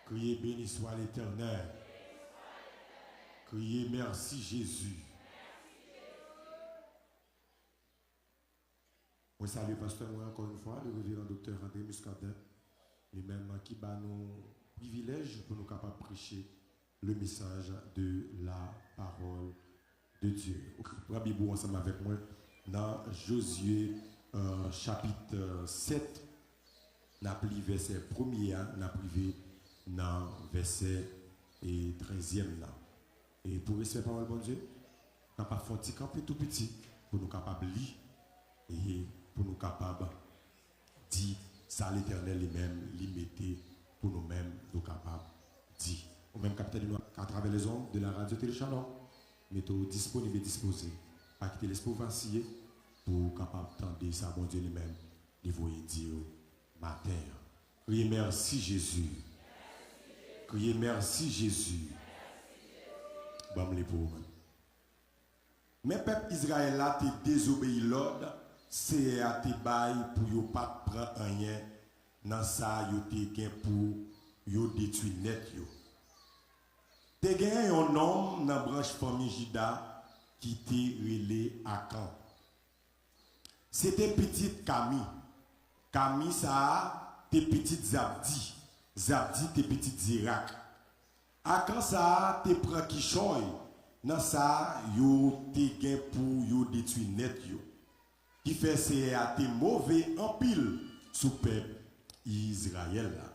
Criez béni soit l'Éternel. Criez merci Jésus. Moi salue pasteur moi encore une fois, le révérend docteur André Muscadet, lui-même qui bat nos privilèges pour nous capables de prêcher le message de la parole de Dieu. Rabbi Bou ensemble avec moi dans Josué chapitre 7, n'a pris verset 1er, n'a privé dans verset 13e. Et pour rester par le bon Dieu, nous avons fait un petit camp tout petit pour nous capables de lire et pour nous capables de dire ça l'Éternel lui-même, lui mettait pour nous-mêmes, nous capables de dire. Au même capitaine, à travers les ondes de la radio Télé Shalom, mettons disponible et disposé, pas quitter l'esprit vaciller pour capable tendre ça, bon Dieu lui-même, il vous dire matin. Criez merci Jésus. Criez merci Jésus. Bon, les pauvres. Mais peuple Israël a te désobéi l'ordre, c'est à te bail pour yo pas prendre rien dans ça yo te gain pour yo détruire net yo. Te gain un homme dans branche famille Juda qui te relé à Can. C'était petite Camille. Camille ça te petite Zabdi. Zabdi te petite Zirak. À quand ça te prend Kishoy, dans ça yo te gain pour yo détruire net yo. Qui fait c'est à te mauvais en pile sous peuple Israël là.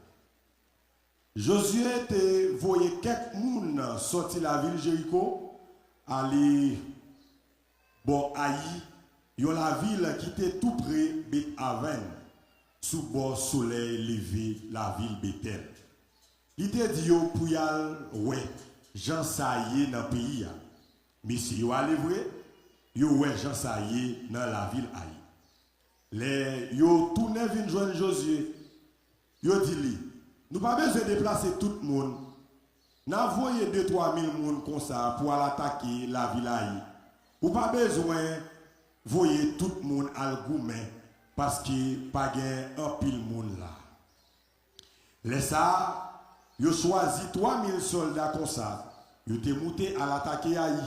Josué te voyé quelques moun sorti la ville Jéricho aller bon Haï, yo la ville qui était tout près Bet Aven sous bord soleil levé la ville Bethel. Il te dit yo pour y aller ouais Jean Saïe dans pays a. Mais si yo allé vrai, yo ouais Jean Saïe dans la ville Haï. Les yo tourné vinn joindre Josué. Yo dit li, nous pas besoin de déplacer tout le monde. N'a voyé 2-3 000 monde comme ça pour aller attaquer la ville Haï. Ou pas besoin voyer tout le monde al goumen parce que pas gain un pile monde là. Les ça yo choisi 3000 soldats comme ça. Yo te monté à l'attaquer Haï.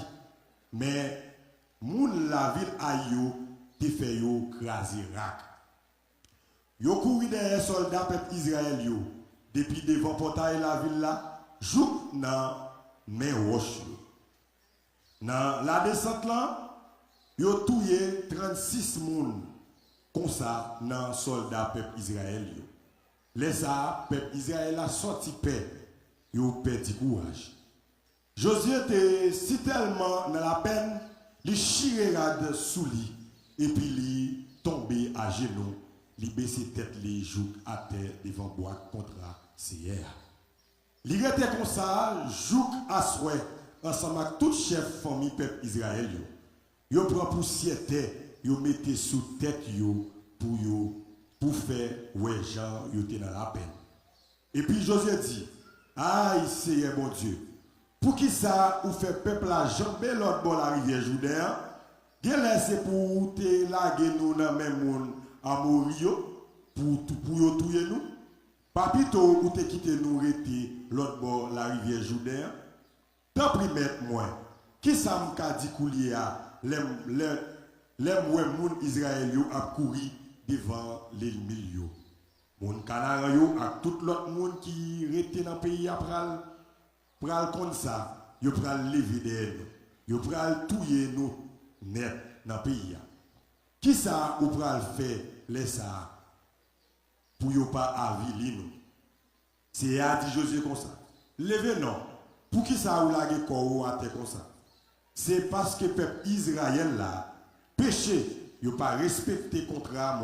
Mais moun la ville Haï yo te fait yo craser rak. Yo couru derrière soldats peuple Israël yo depuis devant portail la ville là, jouk nan main roche yo. Dans la descente là, yo touye 36 moun comme ça nan soldats peuple Israël yo. Les ça, peuple Israël a sorti paix, yo perdu courage. Josué était si tellement dans la peine, il chirerade sous lui, et puis il tombé à genoux, il baissé tête les joues à terre devant boîte contre CR. Il était comme ça, jouk à souhait, ensemble avec tout chef famille peuple Israël yo. Yo prend poussière terre, yo mettez sous tête yo pour faire ouais Jean yo te dans la peine. Et puis Josué dit, aïe Seigneur mon Dieu, pour qui ça ou fait peuple la jambe l'autre bord la rivière Jourdain, gen laissé pour te laguer nous dans même monde à mourir pour yo touyer nous. Papito ou te quitter nous rete l'autre bord la rivière Jourdain. Tant pis mettre moi. Qui ça m'ka dit coulier a les moun Israël yo a courir devant l'ennemi yo. Moun canara yo ak tout l'autre monde qui rete dans pays a pral comme ça, yo pral lever derrière nous. Yo pral touyer nous net dans pays a. Qui ça ou pral faire les ça pour yo pas avili nous. C'est a dit Josué comme ça. Levez non. Pour qui ça ou lage corps à terre comme ça. C'est parce que peuple Israël là péché, yo pas respecté contrat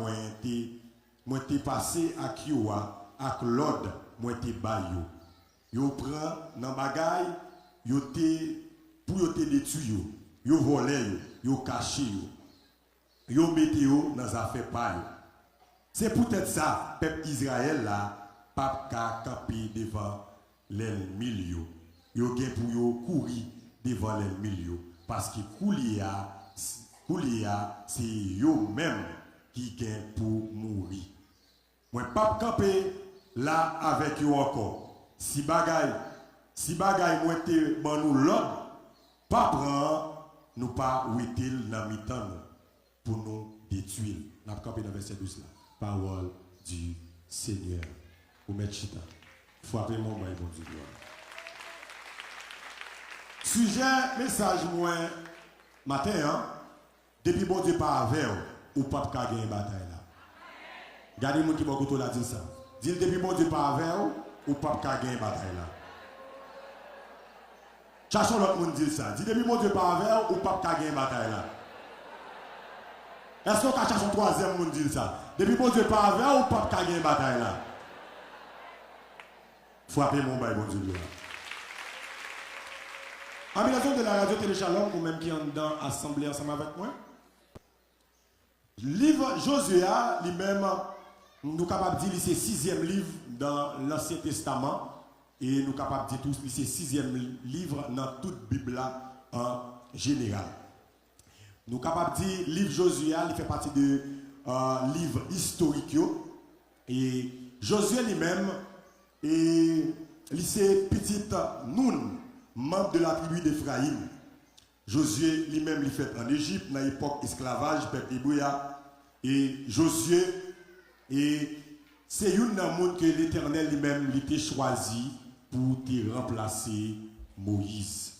moi te passé à Kiowa avec l'ordre moi te ba yo. Yo prend nan bagay, yo te pour yo te détruire yo volé yo caché yo mette yo dans affaire pa yo. C'est peut-être ça peuple Israël là pas ka camper devant l'ennemi yo. Yo gen pour yo courir devant l'ennemi yo parce que Koulia, c'est yo même qui gagne pour mourir. Moi pas camper là avec yo encore. Si bagay moi te ban nous l'ordre, pas prendre nous pas ouetil dans mi-temps pour nous détruire. N'a pas campé dans verset 12 là. Parole du Seigneur. Ou mettre chita. Frappez mon main bon Dieu. Sujet message moi matin hein. Depuis bon Dieu pas avec ou pas ka gagner bataille là. Regardez mon qui bon côté là dit ça. Dit depuis bon Dieu pas avec ou pas ka gagner bataille là. Cherchons l'autre monde dit ça. Dit depuis bon Dieu pas avec ou pas ka gagner bataille là. Est-ce qu'on cherche un troisième monde dit ça? Depuis bon Dieu pas avec ou pas ka gagner bataille là. Frappez mon bail bon Dieu. Amis de la radio Télé Shalom ou même qui est dans assemblée ensemble avec moi. Livre Josué lui-même nous sommes capables de dire c'est 6e livre dans l'Ancien Testament et nous sommes capables de dire tous c'est 6e livre dans toute Bible en général. Nous sommes capables de dire livre Josué il fait partie de livre historique et Josué lui-même et c'est petite Noun, membre de la tribu d'Ephraïm. Josué lui-même il fait en Égypte dans l'époque esclavage peuple hébreu et Josué et c'est une dans monde que l'Éternel lui-même l'était choisi pour te remplacer Moïse.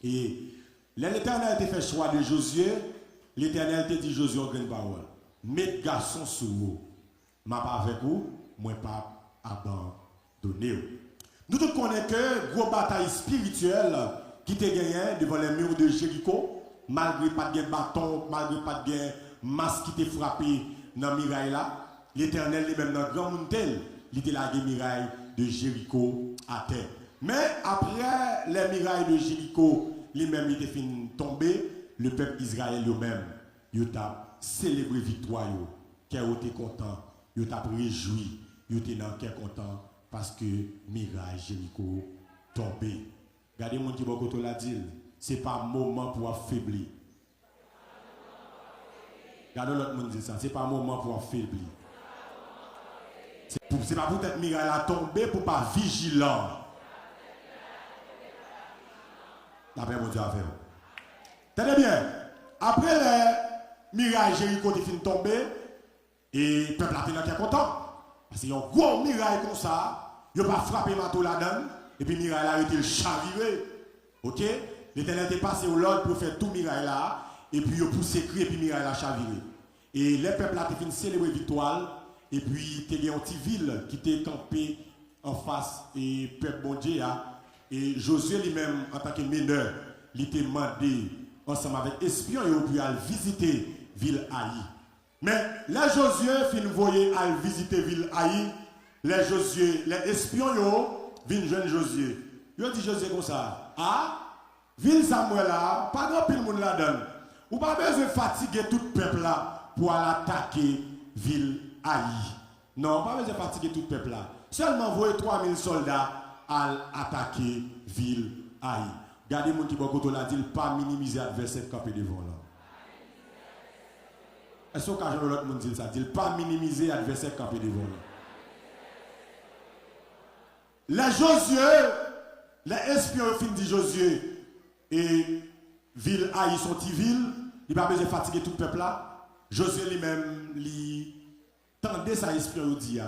Et l'Éternel a fait choix de Josué, l'Éternel t'a dit Josué en grande parole. Mets garçon sur vous. Ma pas avec vous, moi pas abandonné. Nous tous connaissons que gros bataille spirituelle qui te gagné devant les murs de Jéricho, malgré pas de bâton, malgré pas de masque qui te frappé dans le miraille là. L'Éternel lui-même dans grand montel, il était la muraille de Jéricho à terre. Mais après les murailles de Jéricho, lui-même il était fini tomber, le peuple Israël lui-même, il a célébré victoire, qui a été content, il a réjoui, il était dans cœur content parce que muraille Jéricho tombé. Regardez mon qui beaucoup l'a dit, c'est pas moment pour affaiblir. Regardez l'autre monde dit ça, c'est pas moment pour affaiblir. C'est pas pour être miracle à tomber pour pas vigilant. La paix mon Dieu a fait. Tenez bien. Après les miracles Jéricho qui fin tomber et le peuple a été content. Parce qu'il y a un gros miracle comme ça, il n'a pas frappé Mato là-dedans et puis le miracle a été le chaviré. OK? L'Éternel est passé au Lord pour faire tout miracle là et puis il a poussé cri et puis le miracle a chaviré. Et les peuples a fin célébrer victoire. Et puis, il y a une petite ville qui était campée en face et peuple bon Dieu. Et Josué lui-même, en tant que meneur, il était demandé ensemble avec espions et puis à visiter ville Haï. Mais les Josué fin voyer à visiter ville Haï, les espions viennent jeune Josué. Ils dit Josué comme ça. Ah, ville Samuel là, pas grand pile monde là-dedans. Ou pas besoin de fatiguer tout le peuple là pour aller attaquer ville Haï. Non, pas besoin de fatiguer tout le peuple là. Seulement voyez 3000 soldats à attaquer ville Haï. Regardez mon qui beaucoup l'a dit, pas minimiser l'adversaire campé devant là. Est-ce que quand l'autre monde dit ça, dit pas minimiser l'adversaire campé devant là. Les Josué, les espions fin dit Josué et ville Haï sont ville, il pas besoin de fatiguer tout le peuple là. Josué lui-même lui tendez sa espion dit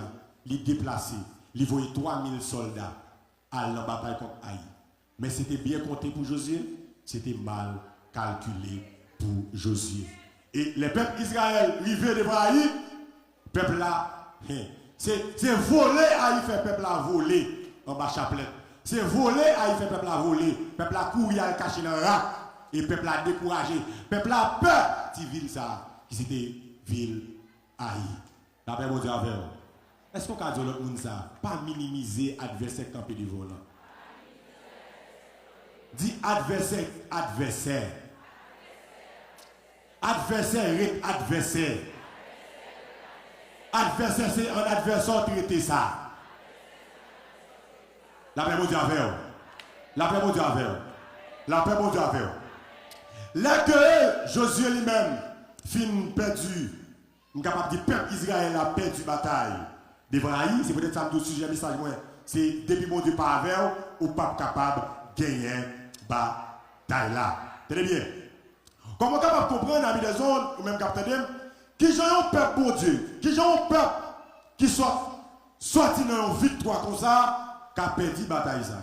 il déplacé, il voyait 3000 soldats à la bataille contre Haï. Mais c'était bien compté pour Josué, c'était mal calculé pour Josué. Et les peuples Israël rivaient devant Haï, le peuple là, c'est voler Haï fait peuple là voler en bas chapelet. C'est voler Haï fait peuple là voler, peuple là courir à cacher dans le rat et peuple là découragé, peuple là peur, petite ville ça, qui c'était ville Haï. La paix, mon Dieu, avec vous. Est-ce qu'on a dit l'autre monde ça? Pas minimiser adversaire campé devant là. Dis adversaire, adversaire. Adversaire, adversaire. Adversaire, c'est un adversaire traité ça. La paix, mon Dieu, avec vous. La paix, mon Dieu, avec vous. La paix, mon Dieu, avec vous. Là que Josué lui-même fin perdu. Je suis capable de dire que le peuple Israël a perdu la bataille devant Haï. C'est peut-être ça le sujet message. c'est depuis mon Dieu pas avec ou pas capable de gagner bataille là. Tenez bien. Comment capable de comprendre, amis des zones, ou même capitaine, qui j'ai un peuple bon Dieu, qui j'ai un peuple qui soit sorti dans une victoire comme ça, qui a perdu la bataille ça.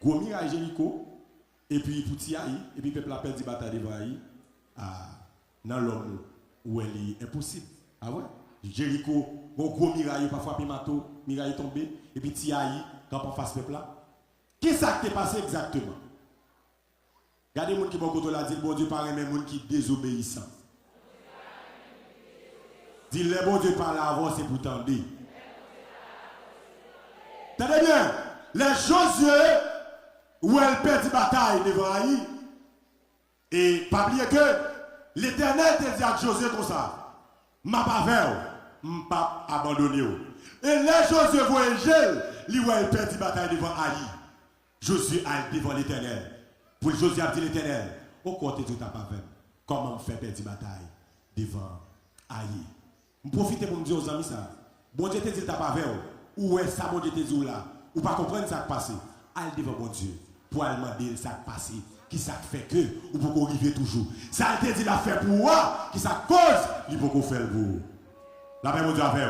Gros miracle Jéricho, et puis pour Tiaï, et puis le peuple a perdu la bataille devant Aïe, dans l'homme où elle est impossible. Ah ouais? Jéricho, gros miracle, parfois Pimato, miracle tombé, et puis Tiaï, quand on face peuple là. Qu'est-ce qui s'est passé exactement? Regardez les gens qui vont côté là, dit bon Dieu par les gens qui désobéissent. Dit le bon Dieu par l'avant, c'est pour tendre. Tenez bien, les Josué, où elle perd la bataille devant Haï, et pas oublier que l'Éternel te dit à Josué comme ça, m'a pas fait, m'a pas abandonné. Et les Josué voyager, lui où elle perd la bataille devant Haï, Josué a devant l'Éternel. Pour Josué a dit l'Éternel, au côté tout à pas fait, comment faire perdre la bataille devant Haï. Je profite pour me dire aux amis ça. Bon Dieu te dit t'as pas fait, où est ça bon Dieu te dit là, ou pas comprendre ça qui passe. Allez devant bon Dieu pour aller demander ça qui passe, qui ça fait que ou pour arriver toujours. Ça te dit la faire pour moi, qui ça cause, il faut qu'on fasse pour. La paix mon Dieu avec.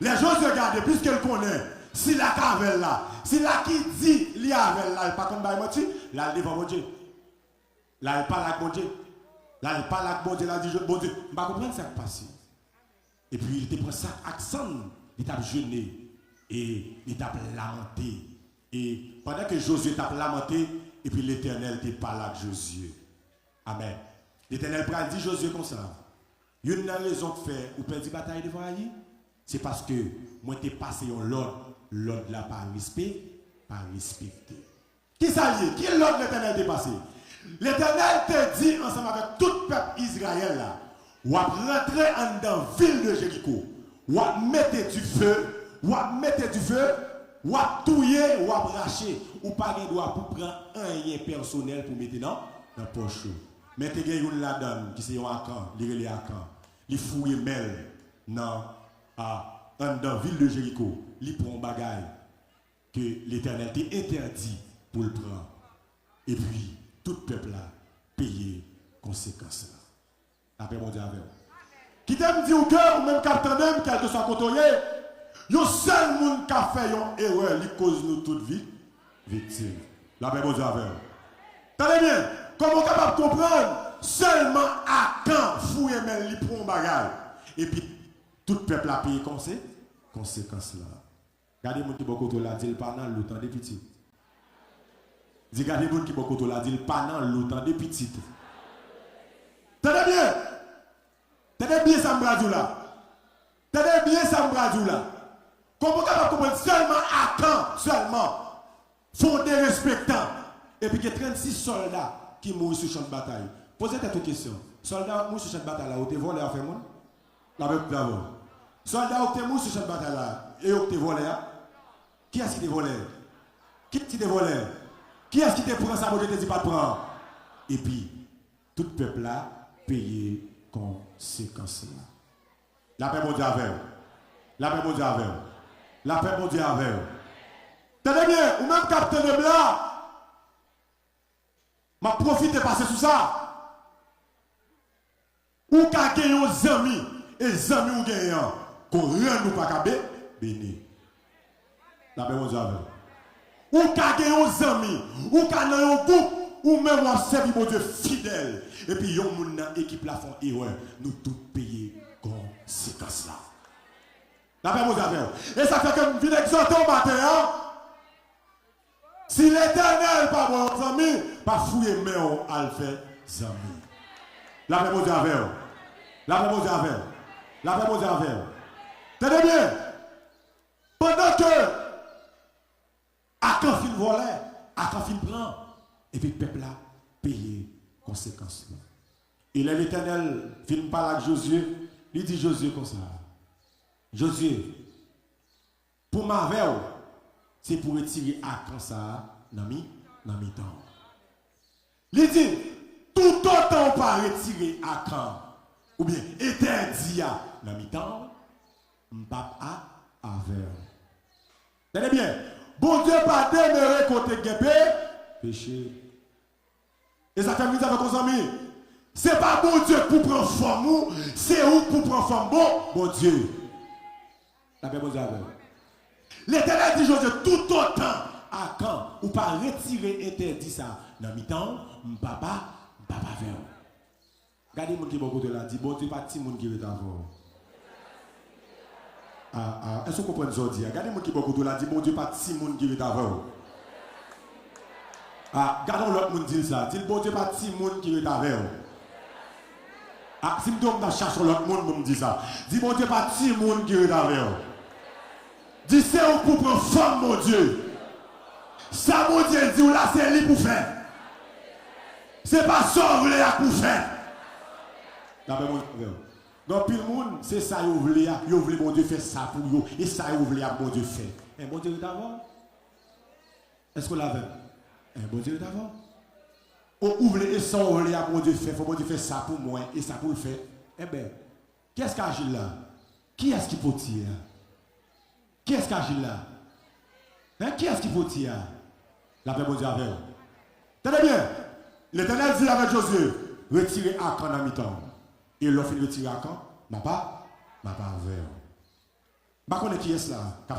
Les gens se regardent plus qu'elle connaît. Si la cavelle là, si la qui dit li avec là, pas comme menti, là devant bon Dieu. Là il parle avec bon Dieu. Là il parle avec bon Dieu, là dit bon Dieu, on va comprendre ça qui passe. Et puis il te prend ça accent, il t'a jeûné et il t'a lamenté. Et pendant que Josué t'a lamenté, et puis l'Éternel te parle avec Josué. Amen. L'Éternel dit Josué comme ça. Il y a une raison de faire ou perdre la bataille devant Haï, c'est parce que moi t'ai passé l'ordre là par respect, par respecter. Qui ça y est? Qui l'ordre l'Éternel t'a passé? L'Éternel te dit ensemble avec tout le peuple Israël là. Ou à rentrer en dans la ville de Jéricho, ou à mettre du feu, ou à touiller, ou à bracher, ou pas de droit pour prendre un lien personnel pour mettre dans la poche. Mais tu as une là-dedans qui c'est un camp, il est à camp, il fouille mel dans la ville de Jéricho, il prend un bagage que l'Éternel t'a interdit pour le prendre. Et puis, tout le peuple a payé conséquences. Après mon Dieu avec vous. Qui t'aime dire que, ou même capitaine, quel que soit côté, il y a un seul monde qui a fait une erreur, qui cause nous toute vie victime. Après mon Dieu avec vous. Tenez bien, comment on est capable de comprendre? Seulement à quand fouille mais il prend un bagage. Et puis, tout le peuple a payé conséquences là. Regardez les gens qui sont côté là, dit pas dans l'autant des petits. Regardez les gens qui sont côté là, dit pas dans l'autant des petits. Tenez bien. Tenez bien ça me là. Tenez bien ça me là. Comment on va comprendre seulement à quand seulement fondé respectant. Et puis il y a 36 soldats qui mourent sur le champ de bataille. Posez-vous une question. Soldats mourent sur le champ de bataille là, où tu volé à faire moi? La même d'abord. Soldats où tu mourent sur le champ de bataille là, et où tu volé? Qui est-ce qui te volé? Qui est-ce qui te volé? Qui est-ce qui te prend ça, moi je te dis pas de prendre? Et puis, tout le peuple là, payer conséquences là. La paix mon Dieu avec vous. La paix mon Dieu avec vous. La paix mon Dieu avec vous. Tenez bien, ou même capitaine de blanc, m'a profité de passer sous ça. Ou qu'a gagné aux amis, et les amis ou gagnent, qu'on rend nous pas qu'à béni. La paix mon Dieu avec vous. Ou qu'a gagné aux amis, ou qu'a dans un groupe, ou même on servi mon Dieu fidèle. Et puis, yon moun nan équipe la font erreur. Nous tous payer conséquences là. La paix, vous avez. Et ça fait que nous venons exhorter au matin. Si l'Éternel pas bon amis, pas fouiller mais on a le fait amis. La paix, vous avez. La paix, vous avez. La paix, vous avez. Tenez bien. Pendant que à quand fin voler, à quand fin prend, et puis le peuple là payer conséquences. Et là, l'Éternel finit par avec Josué. Il dit Josué comme ça. Josué, pour ma veille, c'est pour retirer à quand ça dans mi-temps. Il dit, tout autant pas retirer à quand, ou bien interdit dans mi-temps, m'pap à avec. Tenez bien. Bon Dieu pas demeurer côté guépé, péché. Et ça fait avec nos amis. C'est pas bon Dieu pour prendre forme, c'est où pour prendre forme bon Dieu. La paix bon Dieu avec. L'Éternel dit Josué tout autant à quand ou pas retirer interdit ça dans mi-temps, papa vers. Regardez mon qui beaucoup de là dit bon Dieu pas petit monde qui veut avant. Est-ce que vous comprenez ce que je dis? Regardez mon qui beaucoup de là dit bon Dieu pas petit monde qui veut avant. Regardons l'autre monde dit ça. Dit bon Dieu pas petit monde qui veut avant. Si je me cherche l'autre monde me dit ça. Dis bon Dieu pas petit monde qui veut avant. Dis c'est pour prendre forme mon Dieu. Ça mon Dieu dit là c'est lui pour faire. C'est pas ça vous voulez pour faire. Donc, puis le monde, c'est ça, vous voulez bon Dieu faire ça pour vous, et ça, vous voulez bon Dieu faire. Un bon Dieu d'avant. Est-ce que vous l'avez? Un bon Dieu d'avant. Vous voulez, et ça, vous voulez bon Dieu faire, il faut bon Dieu faire ça pour moi, et ça pour le faire. Eh bien, qu'est-ce qu'il agit là? Qui est-ce qui peut tirer? Qui est-ce qui agit là? Qui est-ce qui peut tirer? La paix bon Dieu avec vous. Tenez bien, l'Éternel dit avec Josué, retirez Akan dans mi-temps. Et l'offre de retirer à quand? Ma pas vers. Je ne sais pas qui est ce là, qui a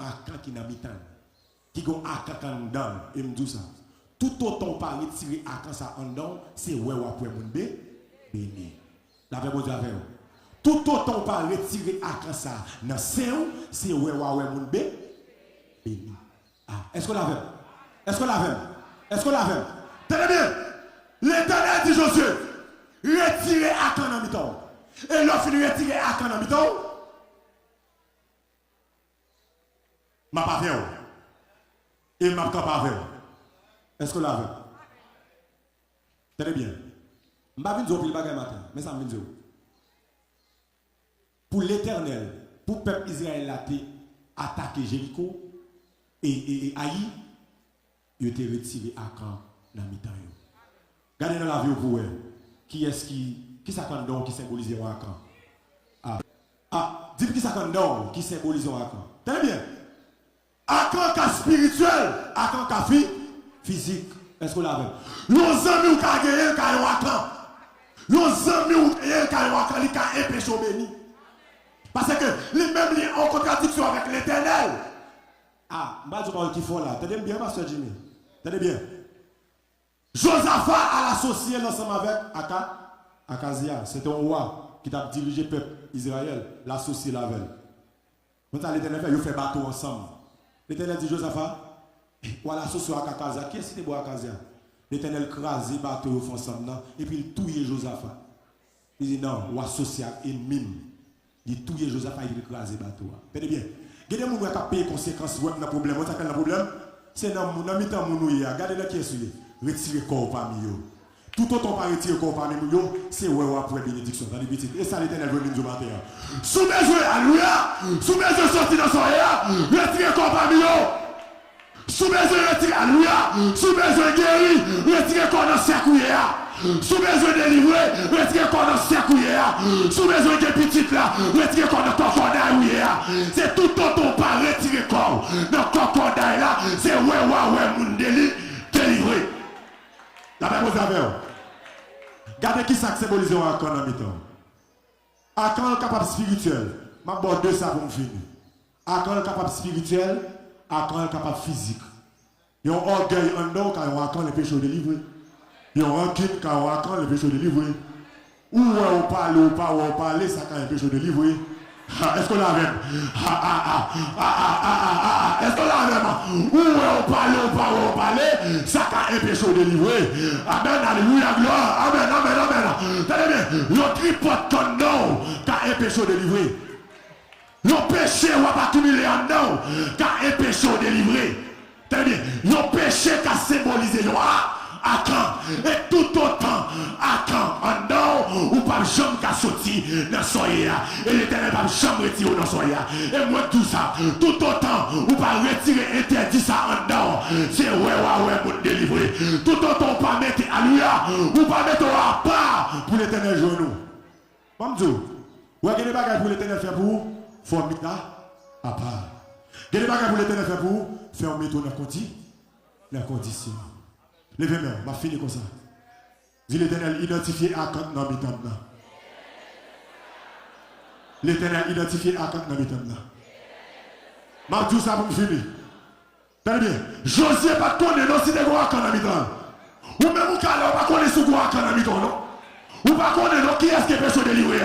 Akan qui n'a mi-temps. Qui a Akan en dedans. Et me dit ça. Tout autant pas retirer Akan ça en dedans, c'est ouais ou après mon béni. La paix bon Dieu avec. Tout autant pas retirer Akan ça dans c'est ouais ou après mon béni. Est-ce qu'on l'avait? Est-ce qu'on l'avait? Est-ce qu'on l'avait? Tenez bien. L'Éternel dit Josué. Retirez Akan dans mi-temps. Et l'offre de retirer Akan dans mi-temps, je ne vais pas faire. Et je ne vais pas faire. Est-ce que vous l'avez? Très bien. Je ne vais pas dire le bagage matin, mais ça me dit. Pour l'Éternel, pour le peuple Israël a attaqué Jéricho et Haï, il a retiré Akan dans mi-temps. Regardez dans la vie pour vous. Qui est-ce qui s'accorde qui symbolise Akan? Dites qui s'accorde qui symbolise Akan. Très bien. Akan ka spirituel, Akan ka physique. Est-ce que vous l'avez? Nos amis ou ka gagner ka yon Akan. Nos amis ou gagner ka yon Akan, li ka empêcher au béni. Parce que les mêmes liens en contradiction avec l'Éternel. Je vais qui font là. Tenez bien, Pasteur Jimmy. Tenez bien. Josaphat a associé l'ensemble avec Akazia. C'était un roi qui a dirigé le peuple Israël, l'associé la veille. Quand l'Éternel fait, il fait bateau ensemble. L'Éternel dit Josaphat, voilà associé avec Akazia. Qui est-ce qui est bon Akazia? L'Éternel crase le bateau ensemble et puis il touille Josaphat. Il dit non, ou associé avec ennemi. Il touille Josaphat et il crase le bateau. Tenez bien. Il y a des gens qui ont payé les conséquences de le problème. Vous savez quel est le problème? C'est dans le mi-temps où nous y regardez qui est celui. Retirer le corps parmi eux. Tout autant pas retirer le corps parmi eux, c'est ouais après bénédiction. Et ça, l'Éternel veut nous matin. Sous mes yeux, alléluia. Sous mes yeux, sortis dans son air. Retirer le corps parmi eux. Sous mes yeux, retirer, alléluia. Sous mes yeux, guéri. Retirer le corps dans ce couillère. Sous mes yeux, délivré. Retirer le corps dans ce couillère. Sous mes yeux, qui est petit là. Retirer le corps dans ton corps d'ailleurs. C'est tout autant pas retirer le corps. Dans ton corps d'ailleurs, c'est ouais, mon délivré. La même chose avec vous. Regardez qui ça symbolise Akan dans mi-temps. Akan est capable spirituel. Je vais aborder ça pour me finir. Akan est capable spirituel. Akan est capable physique. Il y a un orgueil en dedans quand Akan est péché délivré. Il y a un rancune quand Akan est péché délivré. Ou on parle ou pas, on parle, ça quand est péché délivré. Est-ce qu'on l'a même? Est-ce qu'on l'a même? Où on parle, ça quand est péché délivré. Amen, alléluia, gloire. Amen. Tenez bien, le tripote ton nom quand est péché délivré. Le péché, on va pas accumuler en nom quand est péché délivré. Tenez bien, le péché qui a symbolisé Akan et tout autant Akan en non ou pas jamais qu'à sortir dans son ya et l'Éternel pas jamais retirer dans son ya et moi tout ça tout autant ou pas retirer interdit ça en non c'est ouais mon délivré tout autant pas mettre alléluia ou pas mettre à part pour l'Éternel jouer nous bon Dieu ouais quel bagage pour l'Éternel faire pour formidable à part Quel est le bagage pour l'éternel faire pour vous? Fermez ton la condition. Levez-moi, ma fini comme ça. Dis l'éternel identifié à quand dans mes temps. L'éternel identifié à quand dans mes temps. Ma tout ça pour me finir. Très bien. Josué pas connaître non si des gros à quand dans mes temps. Ou même ou quand on pas connaître sous gros à quand dans mes temps, non? Ou pas connaître non qui est-ce qui est personne délivré.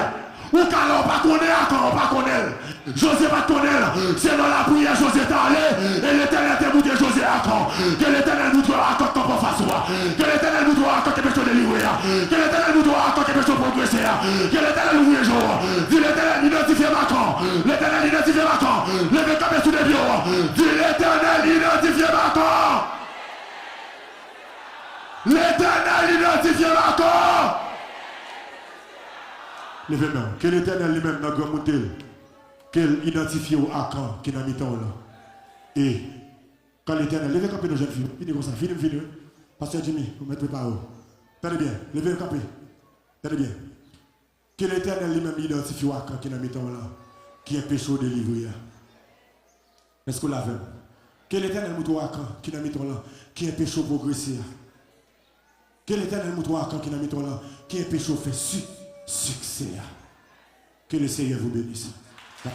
Ou quand on pas connaître quand on pas connaître. José va connaître, c'est dans la prière José est allé et l'éternel t'a montré José à quand. Que l'éternel nous doit à quand qu'on fasse. Que l'éternel nous doit à quand que personne délivré. Que l'éternel nous doit à quand que personne progresser. Que l'éternel nous voulait jour. Dis l'éternel identifie ma camp. L'éternel identifie ma camp. Levez comme sous les bureaux. Dis l'éternel identifie ma camp. L'éternel identifie ma camp. Levez-moi. Que l'éternel lui-même n'a grand monté. Qu'elle identifie au Akan qui est dans le temps là. Et quand l'éternel, levez le capé de jeune fille, venez comme ça, venez. Pasteur Jimmy, vous mettez pas haut. Tenez bien, levez le capé. Tenez bien. Que l'éternel lui-même identifie au Akan qui est dans le temps là, qui est péché délivré. Est-ce que vous l'avez? Que l'éternel montre au Akan qui est dans le temps là, qui est péché progressé. Que l'éternel montre au Akan qui est dans le temps là, qui est péché fait succès. Que le Seigneur vous bénisse. Fameux,